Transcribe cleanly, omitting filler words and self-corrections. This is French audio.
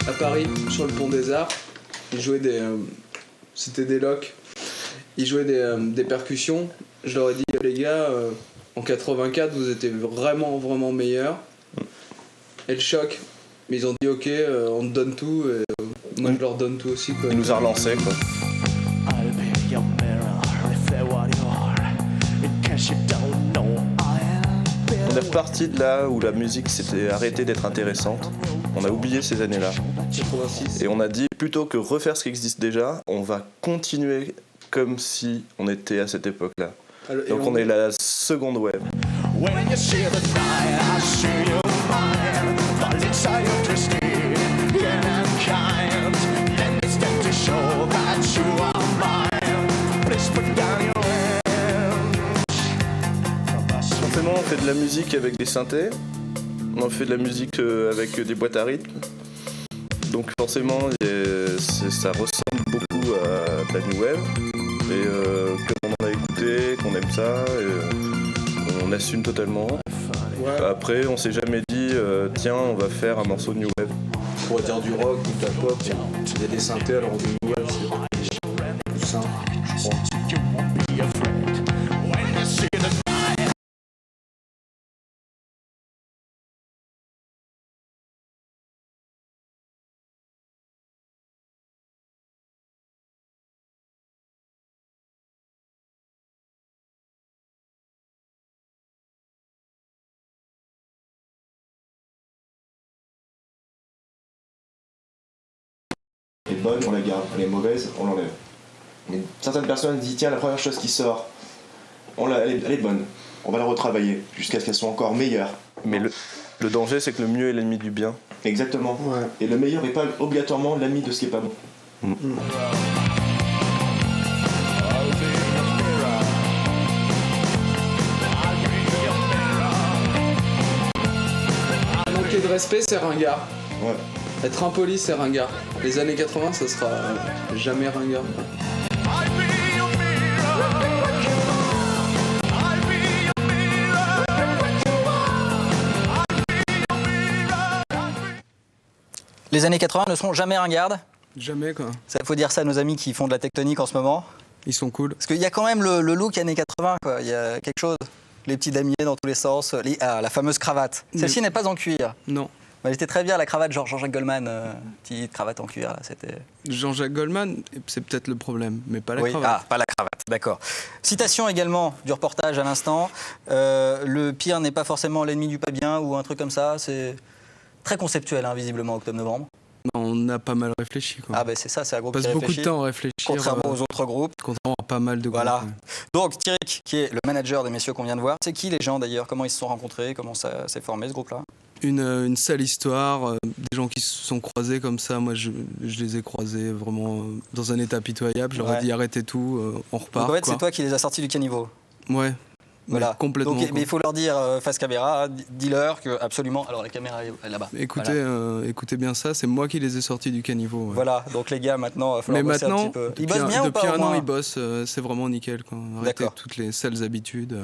À Paris, sur le pont des Arts, ils jouaient c'était des locks. Ils jouaient des percussions. Je leur ai dit, les gars, en 84, vous étiez vraiment, vraiment meilleurs. Et le choc. Mais ils ont dit, ok, on te donne tout. Et moi, je leur donne tout aussi, quoi. Il nous a relancé, quoi. On est reparti de là où la musique s'était arrêtée d'être intéressante. On a oublié ces années-là. 86. Et on a dit, plutôt que refaire ce qui existe déjà, on va continuer comme si on était à cette époque-là. Alors, donc on est la seconde wave. Forcément, on fait de la musique avec des synthés, on fait de la musique avec des boîtes à rythme. Donc forcément, ça ressemble beaucoup à de la new wave. Et comme on en a écouté, qu'on aime ça, on assume totalement. Ouais. Après, on s'est jamais dit, tiens, on va faire un morceau de new wave. On pourrait dire du rock ou de la pop. Il y a des synthés, alors du new wave, c'est plus simple, je crois. Les bonnes, on les garde, les mauvaises, on l'enlève. Mais certaines personnes disent tiens, la première chose qui sort, elle est bonne, on va la retravailler jusqu'à ce qu'elle soit encore meilleure. Mais le danger, c'est que le mieux est l'ennemi du bien. Exactement. Ouais. Et le meilleur n'est pas obligatoirement l'ami de ce qui est pas bon. Manquer de respect, c'est ringard. Ouais. Être impoli, c'est ringard. Les années 80, ça sera jamais ringard. Les années 80 ne seront jamais ringardes. Jamais, quoi. Ça, faut dire ça à nos amis qui font de la tectonique en ce moment. Ils sont cool. Parce qu'il y a quand même le look années 80, quoi. Il y a quelque chose. Les petits damiers dans tous les sens. La fameuse cravate. Celle-ci n'est pas en cuir. Non. Mais elle était très bien, la cravate, genre Jean-Jacques Goldman. Petite cravate en cuir, là, c'était... Jean-Jacques Goldman, c'est peut-être le problème, mais pas la Oui, cravate. pas la cravate, d'accord. Citation également du reportage à l'instant. Le pire n'est pas forcément l'ennemi du pas bien ou un truc comme ça. C'est très conceptuel, hein, visiblement, octobre-novembre. Non, on a pas mal réfléchi, quoi. Ah ben c'est ça, c'est un groupe on qui passe beaucoup de réfléchit, temps à réfléchir. contrairement aux autres groupes. Contrairement à pas mal de groupes. Voilà. Ouais. Donc Thierry, qui est le manager des messieurs qu'on vient de voir, c'est qui les gens d'ailleurs? Comment ils se sont rencontrés? Comment ça s'est formé ce groupe-là? Une sale histoire, des gens qui se sont croisés comme ça. Moi, je les ai croisés vraiment dans un état pitoyable. Je leur ai dit arrêtez tout, on repart. Donc en fait, c'est toi qui les as sortis du caniveau. Ouais. Voilà. Complètement. Donc, mais il faut leur dire face caméra, dis-leur que absolument. Alors la caméra est là-bas. Écoutez, voilà. Écoutez bien ça, c'est moi qui les ai sortis du caniveau. Ouais. Voilà. Donc les gars, maintenant, il faut leur bosser un petit peu. Ils bossent bien ou pas? Depuis un an, ils bossent. C'est vraiment nickel, quoi. Arrêtez toutes les sales habitudes.